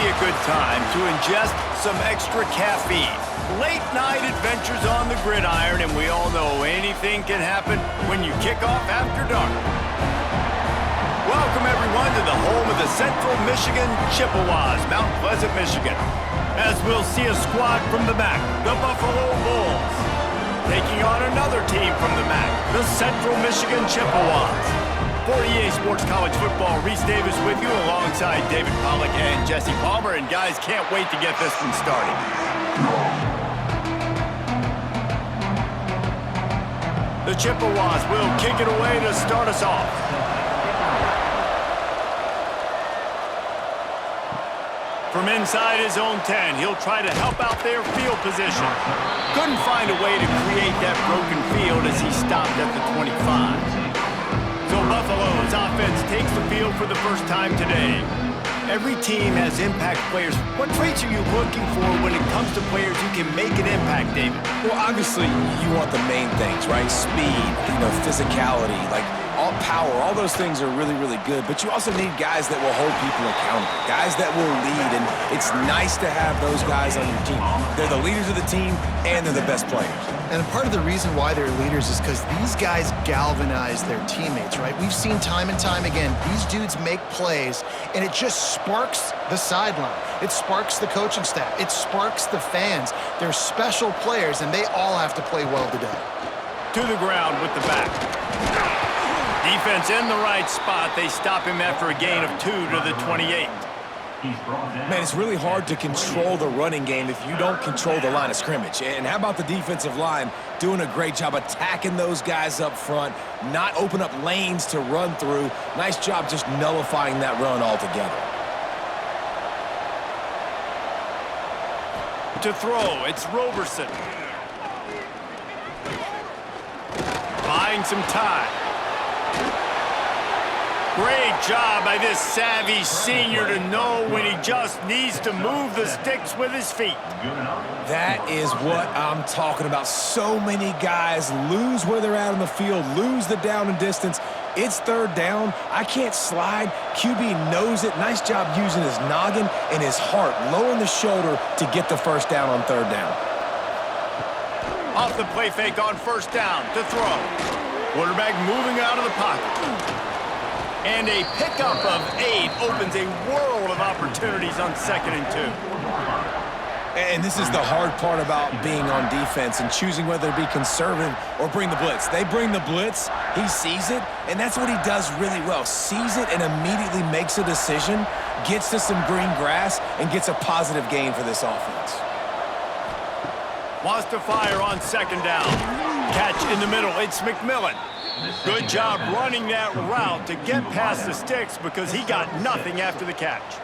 a good time to ingest some extra caffeine. Late night adventures on the gridiron, and we all know anything can happen when you kick off after dark. Welcome everyone to the home of the Central Michigan Chippewas, Mount Pleasant, Michigan. As we'll see a squad from the MAC, the Buffalo Bulls, taking on another team from the MAC, the Central Michigan Chippewas. For EA Sports College Football, Reese Davis with you alongside David Pollack and Jesse Palmer. And guys, can't wait to get this one started. The Chippewas will kick it away to start us off. From inside his own 10, he'll try to help out their field position. Couldn't find a way to create that broken field as he stopped at the 25. So Buffalo's offense takes the field for the first time today. Every team has impact players. What traits are you looking for when it comes to players who can make an impact, David? Well, obviously, you want the main things, right? Speed, physicality, all power, all those things are really, really good. But you also need guys that will hold people accountable, guys that will lead, and it's nice to have those guys on your team. They're the leaders of the team, and they're the best players. And part of the reason why they're leaders is because these guys galvanize their teammates, right? We've seen time and time again, these dudes make plays, and it just sparks the sideline. It sparks the coaching staff. It sparks the fans. They're special players, and they all have to play well today. To the ground with the back. Defense in the right spot. They stop him after a gain of 2 to the 28. Man, it's really hard to control the running game if you don't control the line of scrimmage. And how about the defensive line doing a great job attacking those guys up front, not open up lanes to run through. Nice job just nullifying that run altogether. To throw, it's Roberson. Buying some time. Great job by this savvy senior to know when he just needs to move the sticks with his feet. That is what I'm talking about. So many guys lose where they're at on the field, lose the down and distance. It's third down. I can't slide. QB knows it. Nice job using his noggin and his heart, lowering the shoulder to get the first down on third down. Off the play fake on first down to throw. Quarterback moving out of the pocket. And a pickup of 8 opens a world of opportunities on 2nd and 2. And this is the hard part about being on defense and choosing whether to be conservative or bring the blitz. They bring the blitz, he sees it, and that's what he does really well. Sees it and immediately makes a decision, gets to some green grass, and gets a positive gain for this offense. Wants to fire on 2nd down. Catch in the middle, it's McMillan. Good job running that route to get past the sticks because he got nothing after the catch.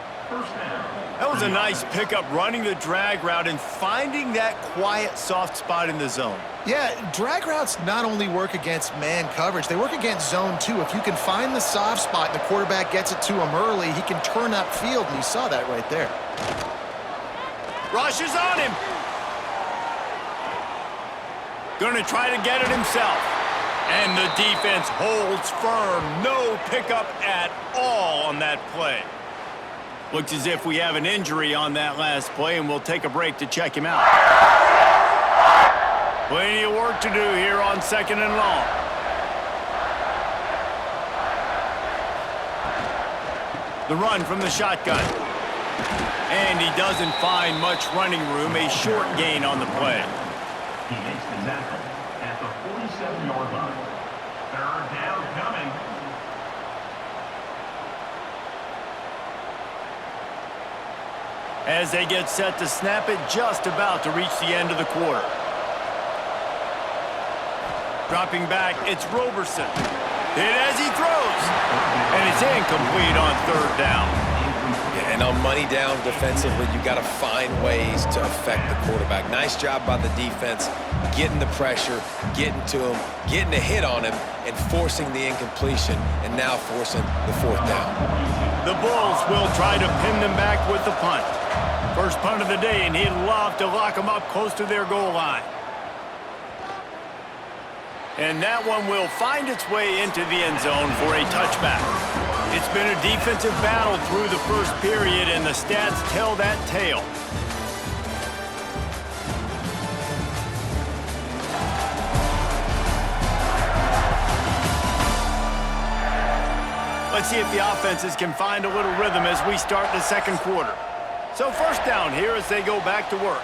That was a nice pickup, running the drag route and finding that quiet, soft spot in the zone. Yeah, drag routes not only work against man coverage, they work against zone too. If you can find the soft spot and the quarterback gets it to him early, he can turn upfield, and you saw that right there. Rush is on him. Gonna try to get it himself. And the defense holds firm. No pickup at all on that play. Looks as if we have an injury on that last play, and we'll take a break to check him out. Plenty of work to do here on 2nd and long. The run from the shotgun. And he doesn't find much running room. A short gain on the play. He makes the tackle at the 47-yard line. Third down coming. As they get set to snap it, just about to reach the end of the quarter. Dropping back, it's Roberson. Hit as he throws. And it's incomplete on 3rd down. And on money down defensively, you got to find ways to affect the quarterback. Nice job by the defense, getting the pressure, getting to him, getting a hit on him, and forcing the incompletion, and now forcing the 4th down. The Bulls will try to pin them back with the punt. First punt of the day, and he'd love to lock them up close to their goal line. And that one will find its way into the end zone for a touchback. It's been a defensive battle through the first period, and the stats tell that tale. Let's see if the offenses can find a little rhythm as we start the second quarter. So first down here as they go back to work.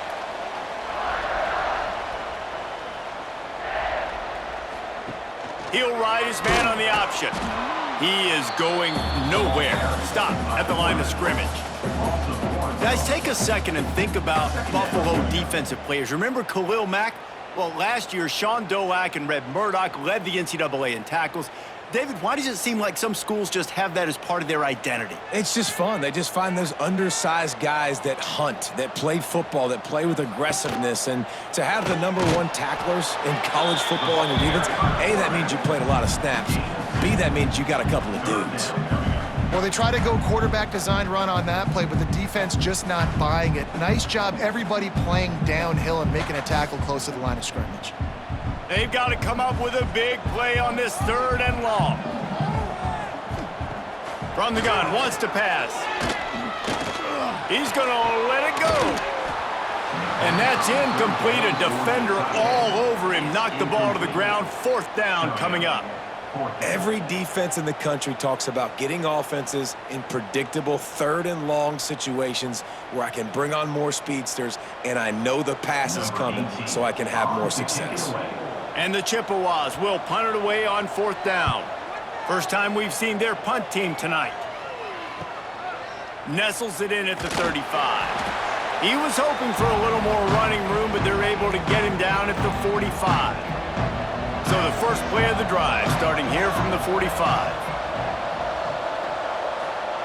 He'll ride his man on the option. He is going nowhere. Stop at the line of scrimmage. Guys, take a second and think about Buffalo defensive players. Remember Khalil Mack? Well, last year, Sean Doak and Red Murdoch led the NCAA in tackles. David, why does it seem like some schools just have that as part of their identity? It's just fun. They just find those undersized guys that hunt, that play football, that play with aggressiveness. And to have the #1 tacklers in college football on your defense, A, that means you played a lot of snaps. B, that means you got a couple of dudes. Well, they try to go quarterback design run on that play, but the defense just not buying it. Nice job everybody playing downhill and making a tackle close to the line of scrimmage. They've got to come up with a big play on this 3rd and long. From the gun, wants to pass. He's going to let it go. And that's incomplete. A defender all over him. Knocked the ball to the ground. 4th down coming up. Every defense in the country talks about getting offenses in predictable 3rd and long situations where I can bring on more speedsters and I know the pass is coming so I can have more success. And the Chippewas will punt it away on 4th down. First time we've seen their punt team tonight. Nestles it in at the 35. He was hoping for a little more running room, but they're able to get him down at the 45. So the first play of the drive starting here from the 45.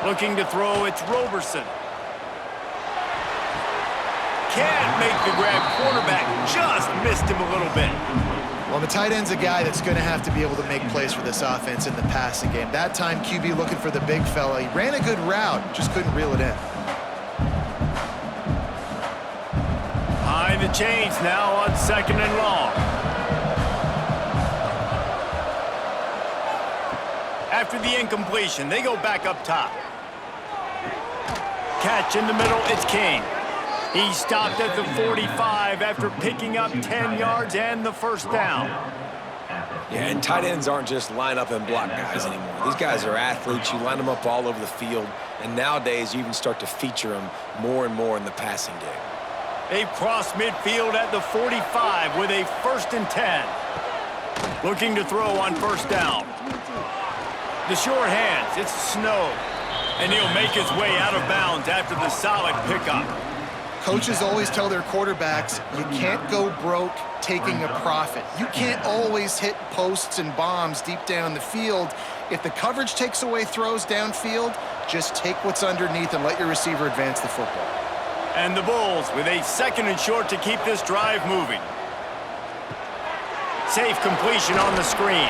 Looking to throw, it's Roberson. Can't make the grab. Quarterback just missed him a little bit. Well, the tight end's a guy that's going to have to be able to make plays for this offense in the passing game. That time, QB looking for the big fella. He ran a good route, just couldn't reel it in. Behind the chains now on 2nd and long. After the incompletion, they go back up top. Catch in the middle, it's King. He stopped at the 45 after picking up 10 yards and the 1st down. Yeah, and tight ends aren't just line up and block guys anymore. These guys are athletes. You line them up all over the field. And nowadays, you even start to feature them more and more in the passing game. They've crossed midfield at the 45 with a 1st and 10. Looking to throw on 1st down. The short hands, it's Snow. And he'll make his way out of bounds after the solid pickup. Coaches always tell their quarterbacks, you can't go broke taking a profit. You can't always hit posts and bombs deep down the field. If the coverage takes away throws downfield, just take what's underneath and let your receiver advance the football. And the Bulls with a 2nd and short to keep this drive moving. Safe completion on the screen.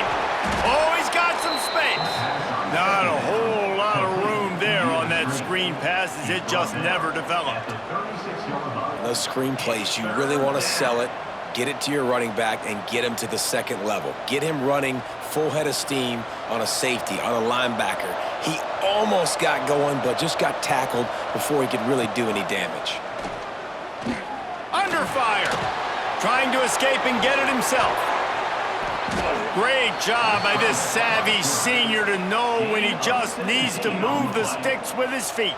Oh, he's got some space. Not a whole lot of room there on that screen pass as it just never developed. Those screen plays, you really want to sell it, get it to your running back, and get him to the 2nd level. Get him running full head of steam on a safety, on a linebacker. He almost got going, but just got tackled before he could really do any damage. Under fire. Trying to escape and get it himself. Great job by this savvy senior to know when he just needs to move the sticks with his feet.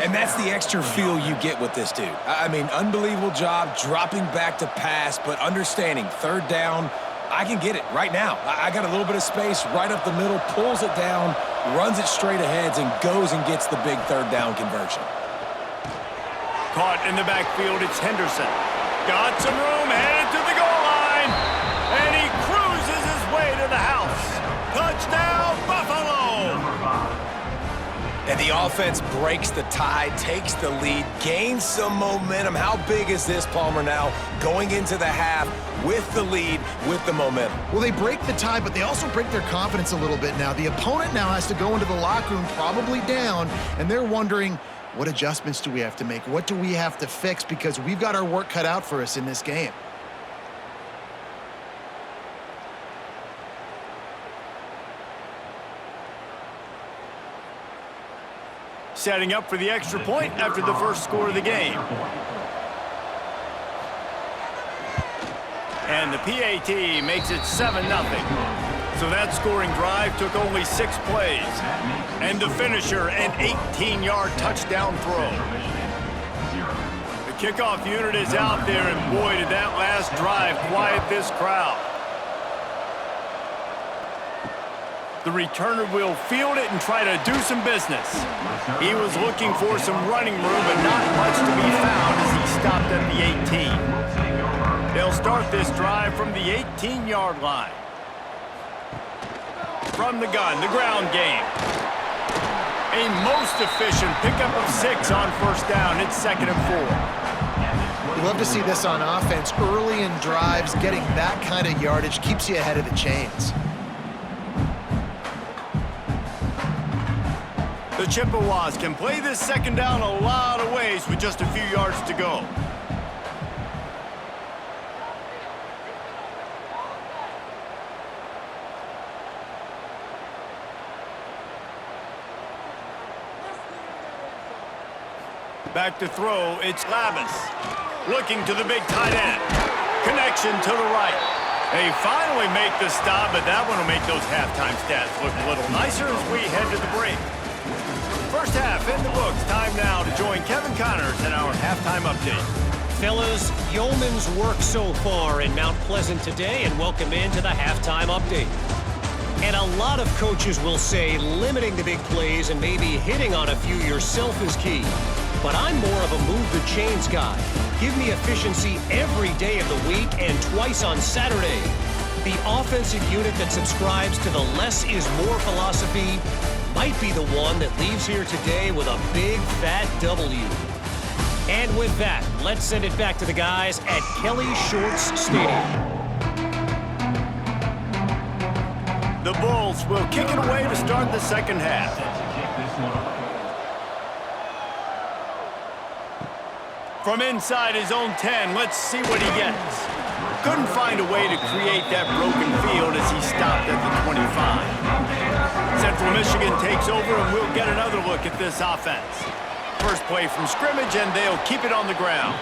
And that's the extra feel you get with this dude. I mean, unbelievable job dropping back to pass, but understanding 3rd down, I can get it right now. I got a little bit of space right up the middle, pulls it down, runs it straight ahead, and goes and gets the big 3rd down conversion. Caught in the backfield, it's Henderson. Got some room, headed to the goal line, and he cruises his way to the house. Touchdown, Buffalo! And the offense breaks the tie, takes the lead, gains some momentum. How big is this, Palmer, now going into the half with the lead, with the momentum? Well, they break the tie, but they also break their confidence a little bit now. The opponent now has to go into the locker room probably down, and they're wondering, what adjustments do we have to make? What do we have to fix? Because we've got our work cut out for us in this game. setting up for the extra point after the first score of the game. And the PAT makes it 7-0. So that scoring drive took only 6 plays. And the finisher, an 18-yard touchdown throw. The kickoff unit is out there, and boy, did that last drive quiet this crowd. The returner will field it and try to do some business. He was looking for some running room, but not much to be found as he stopped at the 18. They'll start this drive from the 18-yard line. From the gun, the ground game. A most efficient pickup of 6 on first down. It's 2nd and 4. You love to see this on offense. Early in drives, getting that kind of yardage keeps you ahead of the chains. The Chippewas can play this 2nd down a lot of ways with just a few yards to go. Back to throw, it's Labus. Looking to the big tight end. Connection to the right. They finally make the stop, but that one will make those halftime stats look a little nicer as we head to the break. First half in the books. Time now to join Kevin Connors in our halftime update. Fellas, yeoman's work so far in Mount Pleasant today, and welcome into the halftime update. And a lot of coaches will say limiting the big plays and maybe hitting on a few yourself is key. But I'm more of a move-the-chains guy. Give me efficiency every day of the week and twice on Saturday. The offensive unit that subscribes to the less is more philosophy might be the one that leaves here today with a big, fat W. And with that, let's send it back to the guys at Kelly Shorts Stadium. The Bulls will kick it away to start the second half. From inside his own 10, let's see what he gets. Couldn't find a way to create that broken field as he stopped at the 25. Central Michigan takes over, and we'll get another look at this offense. First play from scrimmage, and they'll keep it on the ground.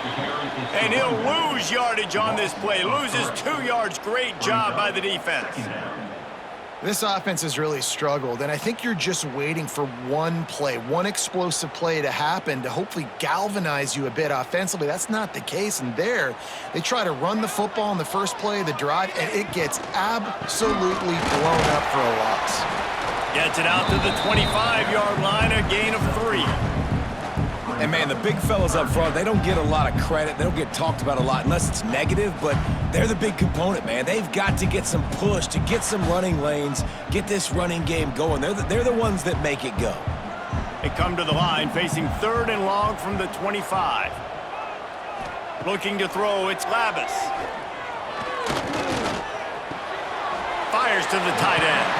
And he'll lose yardage on this play. Loses 2 yards. Great job by the defense. This offense has really struggled, and I think you're just waiting for one play, one explosive play to happen to hopefully galvanize you a bit offensively. That's not the case, and there, they try to run the football in the first play of the drive, and it gets absolutely blown up for a loss. Gets it out to the 25-yard line, a gain of 3. And, man, the big fellas up front, they don't get a lot of credit. They don't get talked about a lot unless it's negative, but they're the big component, man. They've got to get some push, to get some running lanes, get this running game going. They're the ones that make it go. They come to the line, facing 3rd and long from the 25. Looking to throw, it's Labus. Fires to the tight end.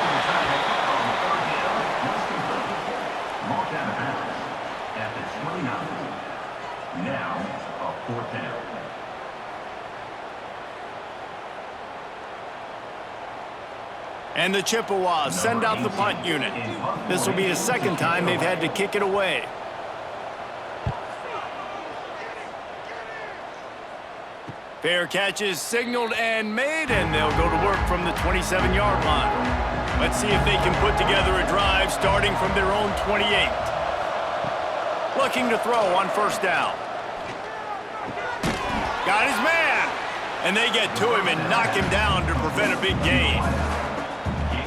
Now, a 4th down. And the Chippewas send out the punt unit. This will be the 2nd time they've had to kick it away. Fair catch is signaled and made, and they'll go to work from the 27-yard line. Let's see if they can put together a drive starting from their own 28. Looking to throw on first down. Got his man. And they get to him and knock him down to prevent a big gain.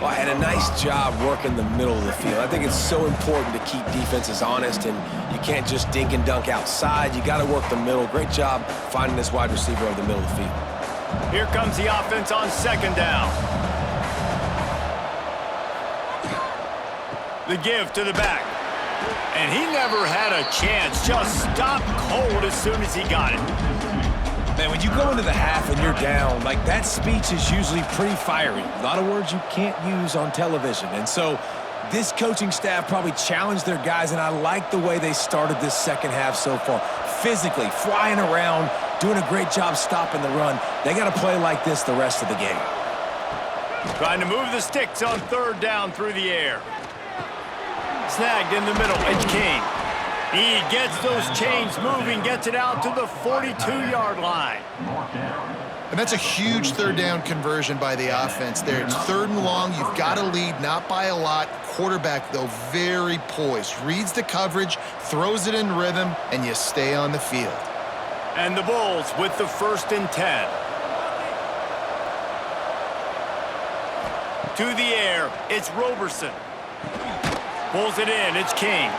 Well, and a nice job working the middle of the field. I think it's so important to keep defenses honest, and you can't just dink and dunk outside. You got to work the middle. Great job finding this wide receiver over the middle of the field. Here comes the offense on 2nd down. The give to the back. And he never had a chance. Just stopped cold as soon as he got it. Man, when you go into the half and you're down, like, that speech is usually pretty fiery. A lot of words you can't use on television. And so this coaching staff probably challenged their guys, and I like the way they started this second half so far. Physically, flying around, doing a great job stopping the run. They got to play like this the rest of the game. Trying to move the sticks on 3rd down through the air. Snagged in the middle, it's King. He gets those chains moving, gets it out to the 42-yard line. And that's a huge third down conversion by the offense there. It's 3rd and long. You've got to lead, not by a lot. Quarterback, though, very poised. Reads the coverage, throws it in rhythm, and you stay on the field. And the Bulls with the 1st and 10. To the air, it's Roberson. Pulls it in, it's King.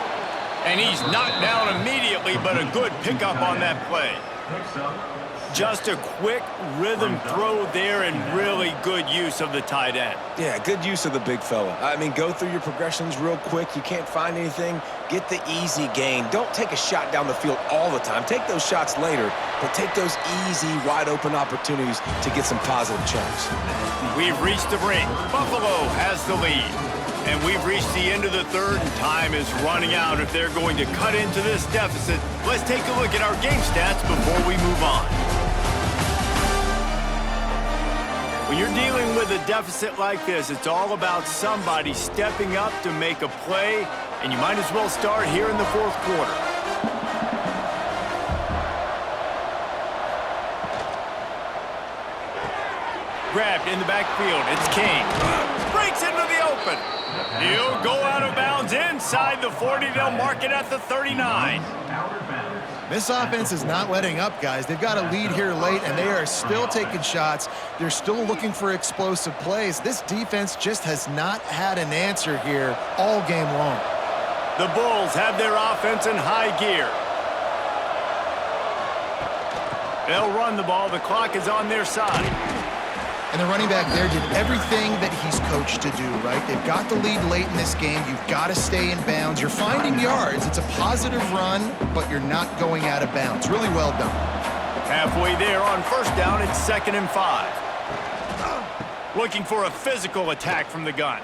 And he's knocked down immediately, but a good pickup on that play. Just a quick rhythm throw there and really good use of the tight end. Yeah, good use of the big fella. I mean, go through your progressions real quick. You can't find anything. Get the easy gain. Don't take a shot down the field all the time. Take those shots later, but take those easy, wide-open opportunities to get some positive chunks. We've reached the brink. Buffalo has the lead. And we've reached the end of the 3rd, and time is running out if they're going to cut into this deficit. Let's take a look at our game stats before we move on. When you're dealing with a deficit like this, it's all about somebody stepping up to make a play, and you might as well start here in the 4th quarter. Grabbed in the backfield, it's King. Breaks into the open. He'll go out of bounds inside the 40. They'll mark it at the 39. This offense is not letting up, guys. They've got a lead here late, and they are still taking shots. They're still looking for explosive plays. This defense just has not had an answer here all game long. The Bulls have their offense in high gear. They'll run the ball. The clock is on their side. And the running back there did everything that he's coached to do, right? They've got the lead late in this game. You've got to stay in bounds. You're finding yards. It's a positive run, but you're not going out of bounds. Really well done. Halfway there on 1st down, it's 2nd and 5. Looking for a physical attack from the gun.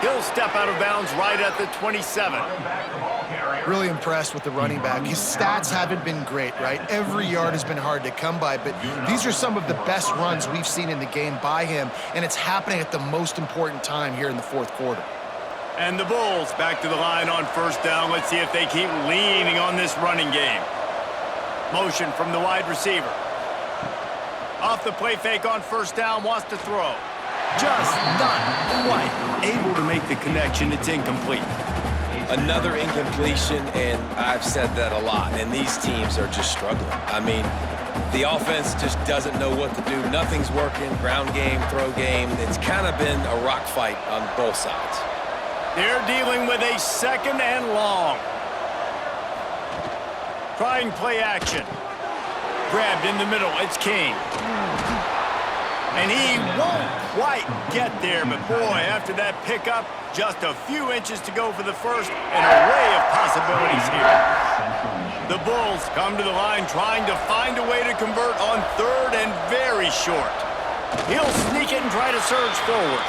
He'll step out of bounds right at the 27. Really impressed with the running back. His stats haven't been great, right? Every yard has been hard to come by, but these are some of the best runs we've seen in the game by him, and it's happening at the most important time here in the 4th quarter. And the Bulls back to the line on 1st down. Let's see if they keep leaning on this running game. Motion from the wide receiver. Off the play fake on 1st down, wants to throw. Just not quite able to make the connection. It's incomplete. Another incompletion, and I've said that a lot, and these teams are just struggling. I mean, the offense just doesn't know what to do. Nothing's working. Ground game, throw game. It's kind of been a rock fight on both sides. They're dealing with a 2nd and long. Trying play action. Grabbed in the middle. It's King. And he won't quite get there, but boy, after that pickup, just a few inches to go for the 1st, an array of possibilities here. The Bulls come to the line trying to find a way to convert on 3rd and very short. He'll sneak it and try to surge forward.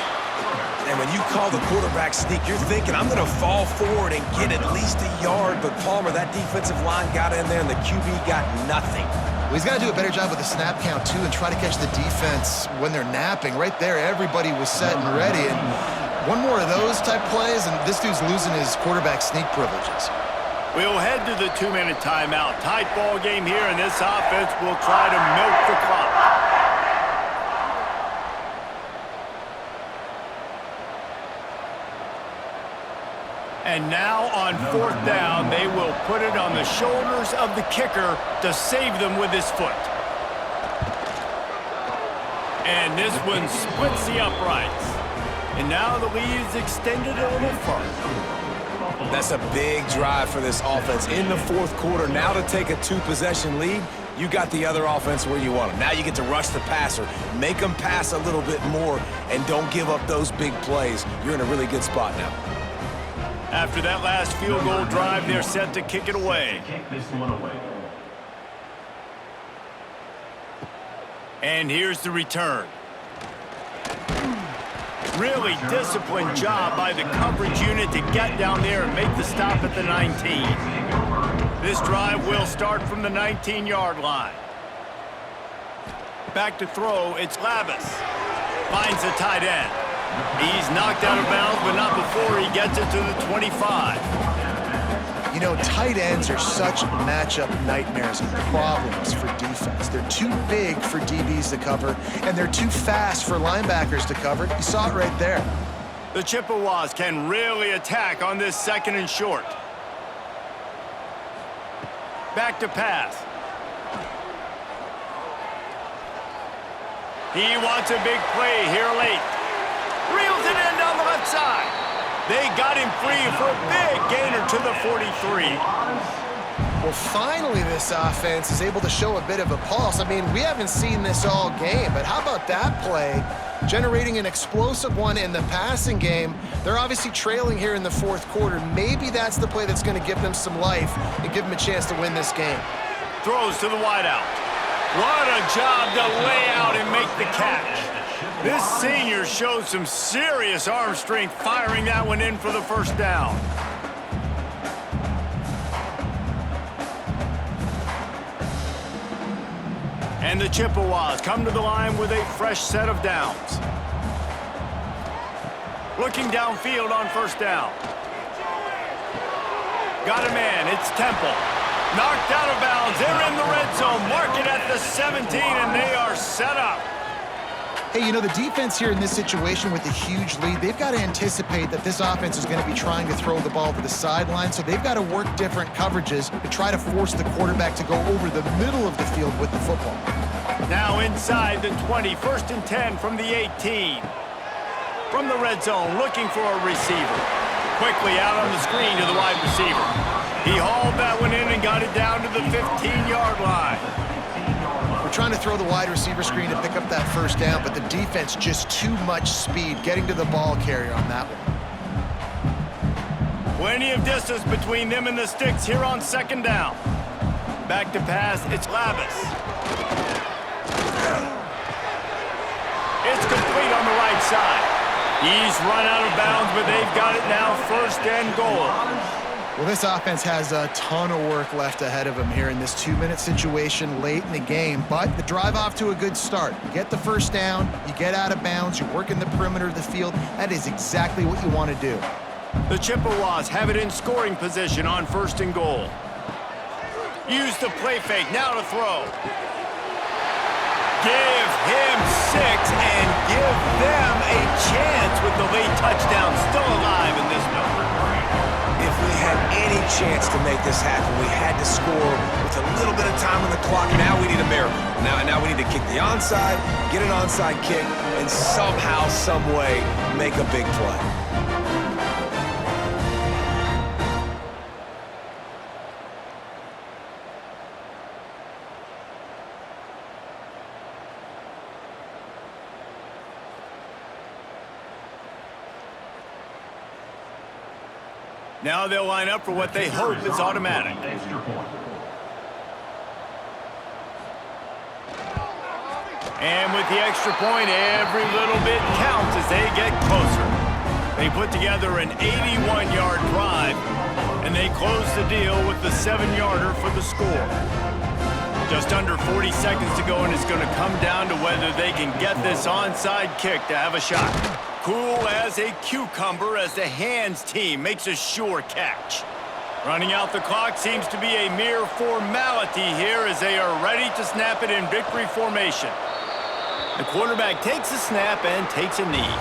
And when you call the quarterback sneak, you're thinking, I'm going to fall forward and get at least a yard. But Palmer, that defensive line got in there, and the QB got nothing. Well, he's got to do a better job with the snap count, too, and try to catch the defense when they're napping. Right there, everybody was set and ready. And one more of those type plays, and this dude's losing his quarterback sneak privileges. We'll head to the 2-minute timeout. Tight ball game here, and this offense will try to milk the clock. And now on 4th down, they will put it on the shoulders of the kicker to save them with his foot. And this one splits the uprights. And now the lead is extended a little further. That's a big drive for this offense in the 4th quarter. Now to take a 2-possession lead, you got the other offense where you want them. Now you get to rush the passer, make them pass a little bit more, and don't give up those big plays. You're in a really good spot now. After that last field goal drive, they're set to kick it away. And here's the return. Really disciplined job by the coverage unit to get down there and make the stop at the 19. This drive will start from the 19-yard line. Back to throw, it's Lavis. Finds the tight end. He's knocked out of bounds, but not before he gets it to the 25. You know, tight ends are such matchup nightmares and problems for defense. They're too big for DBs to cover, and they're too fast for linebackers to cover. You saw it right there. The Chippewas can really attack on this 2nd and short. Back to pass. He wants a big play here late. Reels it in down the left side. They got him free for a big gainer to the 43. Well, finally this offense is able to show a bit of a pulse. I mean, we haven't seen this all game, but how about that play? Generating an explosive one in the passing game. They're obviously trailing here in the 4th quarter. Maybe that's the play that's going to give them some life and give them a chance to win this game. Throws to the wideout. What a job to lay out and make the catch. This senior showed some serious arm strength firing that one in for the 1st down. And the Chippewas come to the line with a fresh set of downs. Looking downfield on 1st down. Got a man, it's Temple. Knocked out of bounds, they're in the red zone. Mark it at the 17, and they are set up. Hey, you know, the defense here in this situation with a huge lead, they've got to anticipate that this offense is going to be trying to throw the ball to the sideline, so they've got to work different coverages to try to force the quarterback to go over the middle of the field with the football. Now inside the 20, 1st and 10 from the 18. From the red zone, looking for a receiver. Quickly out on the screen to the wide receiver. He hauled that one in and got it down to the 15-yard line. We're trying to throw the wide receiver screen to pick up that 1st down, but the defense just too much speed getting to the ball carrier on that one. Plenty of distance between them and the sticks here on 2nd down. Back to pass, it's Labus. It's complete on the right side. He's run out of bounds, but they've got it now 1st and goal. Well, this offense has a ton of work left ahead of them here in this 2-minute situation late in the game, but the drive off to a good start. You get the 1st down, you get out of bounds, you work in the perimeter of the field. That is exactly what you want to do. The Chippewas have it in scoring position on 1st and goal. Use the play fake, now to throw. Give him 6 and give them a chance with the late touchdown still alive in this number. If we had any chance to make this happen, we had to score with a little bit of time on the clock. Now we need a miracle. Now we need to kick the onside, get an onside kick, and somehow, some way, make a big play. Now they'll line up for what they hope is automatic. Extra point. And with the extra point, every little bit counts as they get closer. They put together an 81-yard drive, and they close the deal with the 7-yarder for the score. Just under 40 seconds to go, and it's going to come down to whether they can get this onside kick to have a shot. Cool as a cucumber as the hands team makes a sure catch. Running out the clock seems to be a mere formality here as they are ready to snap it in victory formation. The quarterback takes a snap and takes a knee.